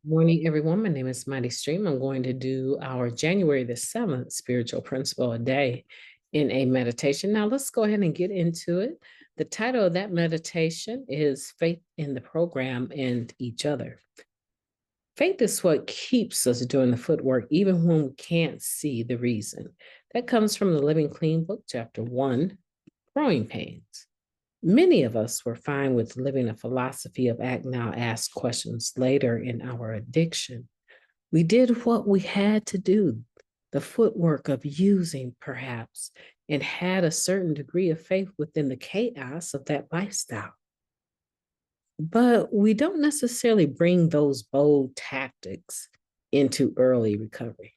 Morning, everyone. My name is MightyStream. I'm going to do our January the 7th spiritual principle a day in a meditation. Now, let's go ahead and get into it. The title of that meditation is Faith in the Program and Each Other. Faith is what keeps us doing the footwork, even when we can't see the reason. That comes from the Living Clean book, chapter 1, Growing Pains. Many of us were fine with living a philosophy of act now, ask questions later in our addiction. We did what we had to do, the footwork of using, perhaps, and had a certain degree of faith within the chaos of that lifestyle. But we don't necessarily bring those bold tactics into early recovery.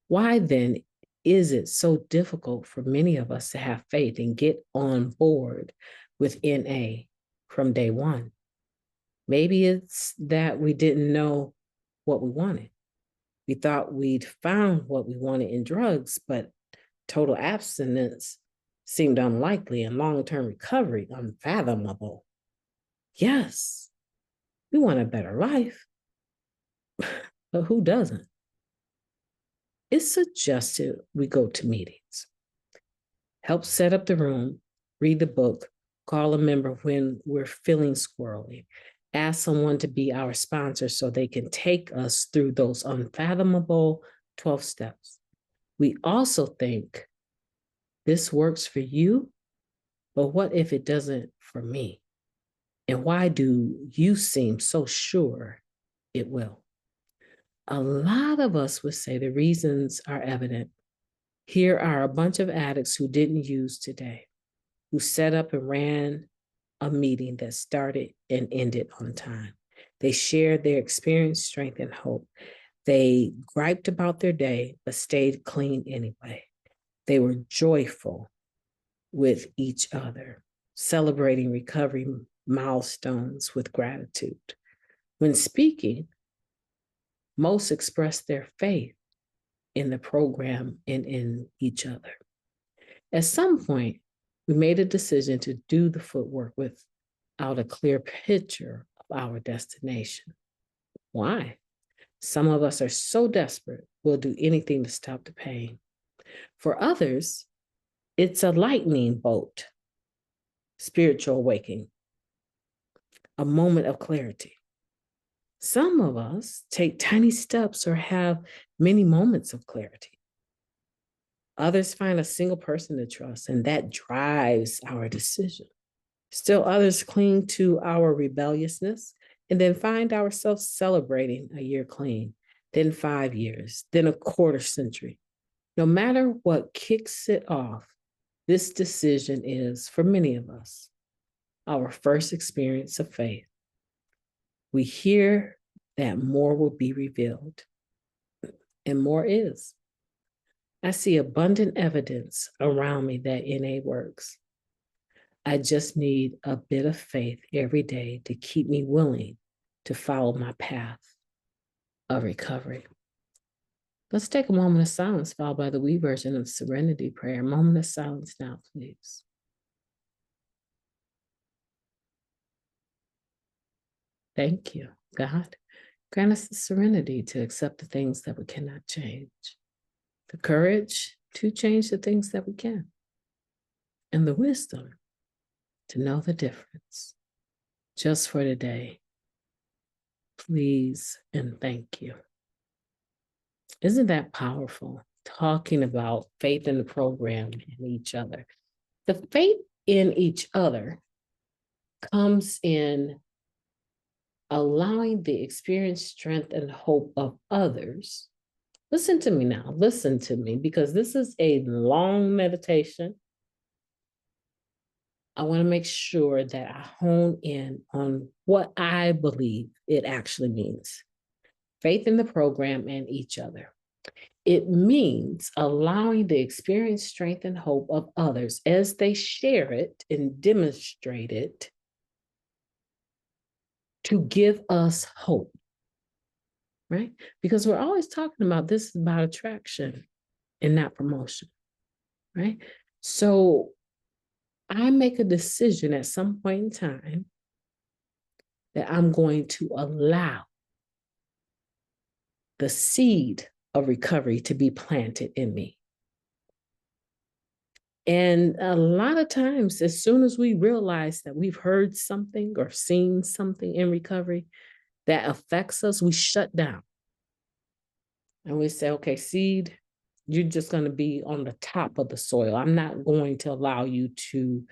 Why then is it so difficult for many of us to have faith and get on board with NA from day one? Maybe it's that we didn't know what we wanted. We thought we'd found what we wanted in drugs, but total abstinence seemed unlikely and long-term recovery unfathomable. Yes, we want a better life, but who doesn't? It's suggested we go to meetings, help set up the room, read the book, call a member when we're feeling squirrely, ask someone to be our sponsor so they can take us through those unfathomable 12 steps. We also think this works for you, but what if it doesn't for me? And why do you seem so sure it will? A lot of us would say the reasons are evident. Here are a bunch of addicts who didn't use today, who set up and ran a meeting that started and ended on time. They shared their experience, strength, and hope. They griped about their day, but stayed clean anyway. They were joyful with each other, celebrating recovery milestones with gratitude. When speaking, most expressed their faith in the program and in each other. At some point, we made a decision to do the footwork without a clear picture of our destination. Why? Some of us are so desperate, we'll do anything to stop the pain. For others, it's a lightning bolt, spiritual awakening, a moment of clarity. Some of us take tiny steps or have many moments of clarity. Others find a single person to trust, and that drives our decision. Still others cling to our rebelliousness and then find ourselves celebrating a year clean, then 5 years, then a quarter century. No matter what kicks it off, this decision is, for many of us, our first experience of faith. We hear that more will be revealed, and more is. I see abundant evidence around me that NA works. I just need a bit of faith every day to keep me willing to follow my path of recovery. Let's take a moment of silence, followed by the we version of the Serenity Prayer. A moment of silence now, please. Thank you, God. Grant us the serenity to accept the things that we cannot change, the courage to change the things that we can, and the wisdom to know the difference. Just for today, please and thank you. Isn't that powerful? Talking about faith in the program and each other. The faith in each other comes in allowing the experience, strength, and hope of others. Listen to me now. Listen to me, because this is a long meditation. I want to make sure that I hone in on what I believe it actually means. Faith in the program and each other. It means allowing the experience, strength, and hope of others as they share it and demonstrate it to give us hope, right? Because we're always talking about this is about attraction and not promotion, right? So I make a decision at some point in time that I'm going to allow the seed of recovery to be planted in me. And a lot of times, as soon as we realize that we've heard something or seen something in recovery that affects us, we shut down. And we say, okay, seed, you're just going to be on the top of the soil. I'm not going to allow you to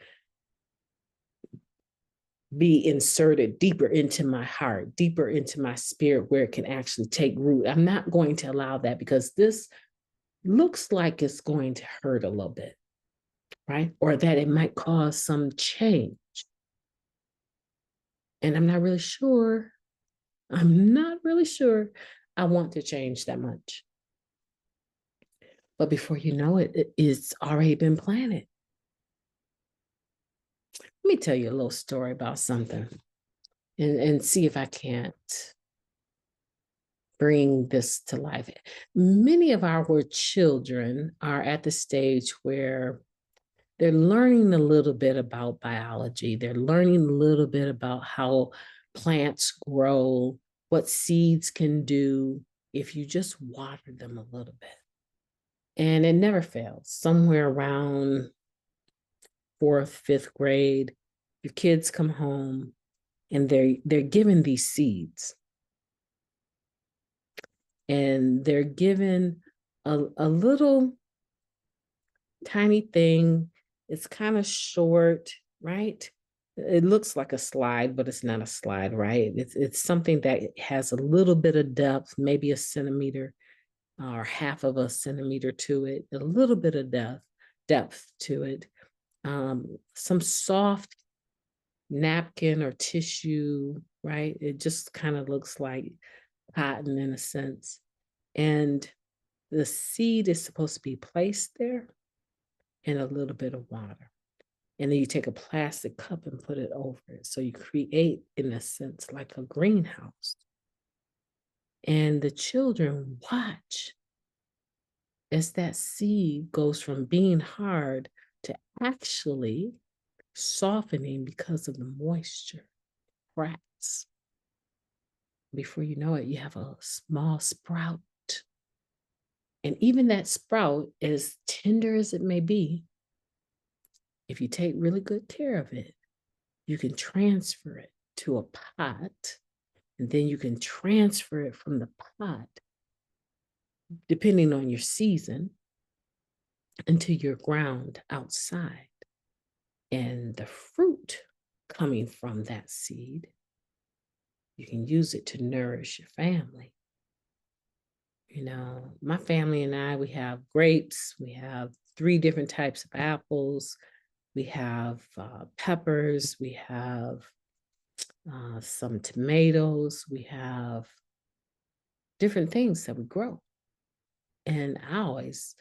be inserted deeper into my heart, deeper into my spirit where it can actually take root. I'm not going to allow that because this looks like it's going to hurt a little bit, right? Or that it might cause some change. And I'm not really sure I want to change that much. But before you know it, it's already been planted. Let me tell you a little story about something and see if I can't bring this to life. Many of our children are at the stage where they're learning a little bit about biology. They're learning a little bit about how plants grow, what seeds can do if you just water them a little bit. And it never fails. Somewhere around 4th, 5th grade, your kids come home and they're given these seeds. And they're given a little tiny thing. It's kind of short, right? It looks like a slide, but it's not a slide, right? It's something that has a little bit of depth, maybe a centimeter or half of a centimeter to it, a little bit of depth to it. Some soft napkin or tissue, right? It just kind of looks like cotton in a sense. And the seed is supposed to be placed there in a little bit of water. And then you take a plastic cup and put it over it. So you create, in a sense, like a greenhouse. And the children watch as that seed goes from being hard to actually softening because of the moisture, cracks. Before you know it, you have a small sprout. And even that sprout, as tender as it may be, if you take really good care of it, you can transfer it to a pot, and then you can transfer it from the pot, depending on your season, into your ground outside. And the fruit coming from that seed, you can use it to nourish your family. You know, my family and I, we have grapes, we have 3 different types of apples, we have peppers, we have some tomatoes, we have different things that we grow. And I always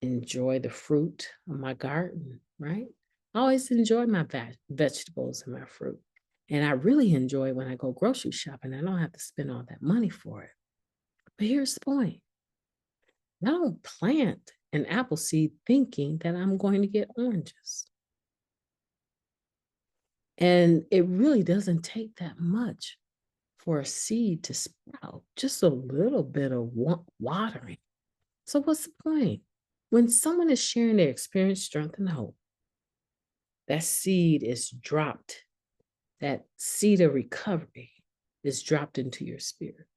enjoy the fruit of my garden, right? I always enjoy my vegetables and my fruit. And I really enjoy when I go grocery shopping. I don't have to spend all that money for it. But here's the point. I don't plant an apple seed thinking that I'm going to get oranges. And it really doesn't take that much for a seed to sprout, just a little bit of watering. So what's the point? When someone is sharing their experience, strength, and hope, that seed is dropped. That seed of recovery is dropped into your spirit.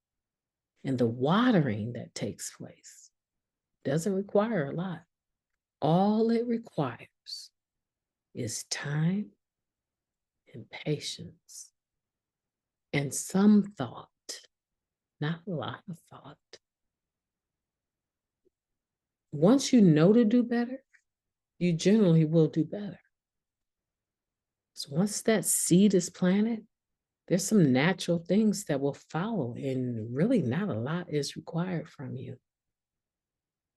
And the watering that takes place doesn't require a lot. All it requires is time and patience and some thought, not a lot of thought. Once you know to do better, you generally will do better. So once that seed is planted, there's some natural things that will follow, and really not a lot is required from you.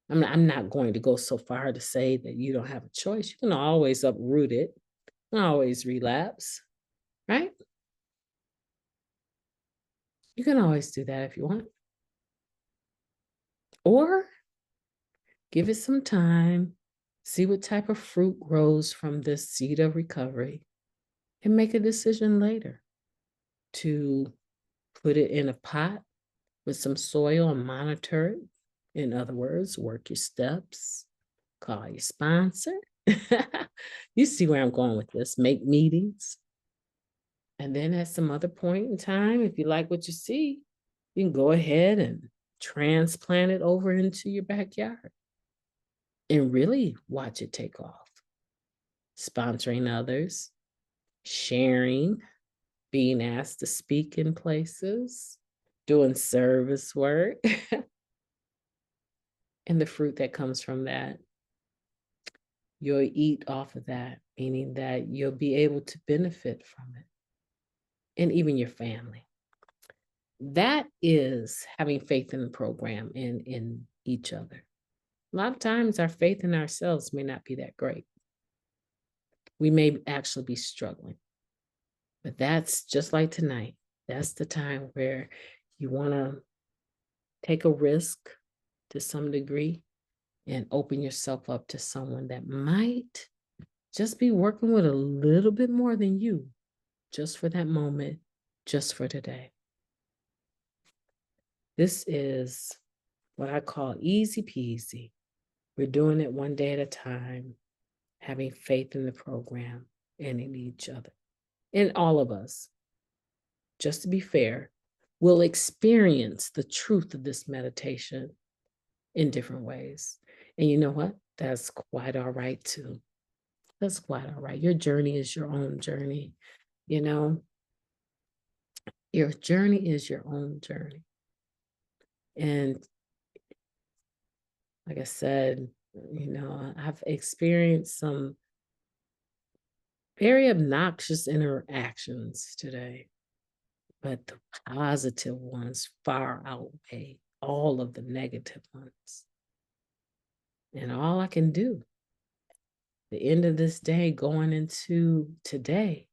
I'm not going to go so far to say that you don't have a choice. You can always uproot it, always relapse, right? You can always do that if you want. Or give it some time, see what type of fruit grows from this seed of recovery, and make a decision later to put it in a pot with some soil and monitor it. In other words, work your steps, call your sponsor. You see where I'm going with this. Make meetings. And then at some other point in time, if you like what you see, you can go ahead and transplant it over into your backyard and really watch it take off. Sponsoring others, sharing, being asked to speak in places, doing service work, and the fruit that comes from that. You'll eat off of that, meaning that you'll be able to benefit from it, and even your family. That is having faith in the program and in each other. A lot of times our faith in ourselves may not be that great. We may actually be struggling. But that's just like tonight. That's the time where you want to take a risk to some degree and open yourself up to someone that might just be working with a little bit more than you, just for that moment, just for today. This is what I call easy peasy. We're doing it one day at a time, having faith in the program and in each other, in all of us. Just to be fair, will experience the truth of this meditation in different ways. And you know what? That's quite all right too. That's quite all right. Your journey is your own journey. You know, your journey is your own journey. And like I said, I've experienced some very obnoxious interactions today, but the positive ones far outweigh all of the negative ones. And all I can do, the end of this day going into today,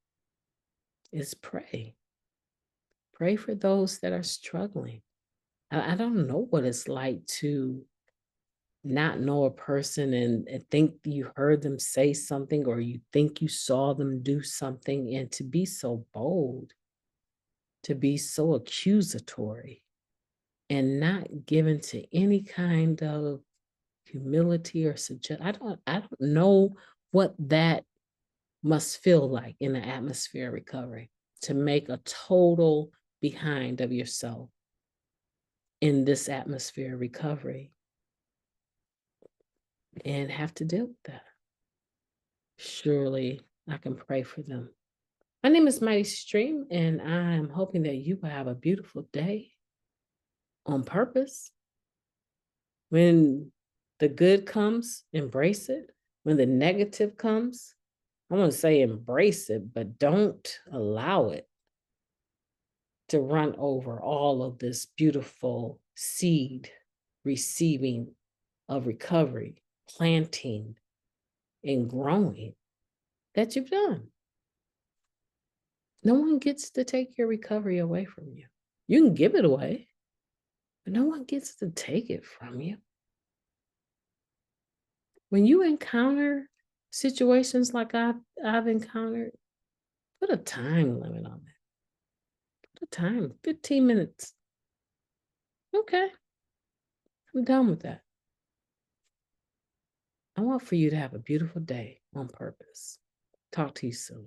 is pray. Pray for those that are struggling. I don't know what it's like to not know a person and think you heard them say something or you think you saw them do something, and to be so bold, to be so accusatory and not given to any kind of humility or suggest. I don't know what that must feel like in the atmosphere of recovery, to make a total behind of yourself in this atmosphere of recovery and have to deal with that. Surely I can pray for them. My name is Mighty Stream, and I'm hoping that you will have a beautiful day on purpose. When the good comes, embrace it. When the negative comes, I want to say embrace it, but don't allow it to run over all of this beautiful seed receiving of recovery, planting, and growing that you've done. No one gets to take your recovery away from you. You can give it away, but no one gets to take it from you. When you encounter situations like I've encountered, put a time limit on it. Put a time, 15 minutes. Okay, I'm done with that. I want for you to have a beautiful day on purpose. Talk to you soon.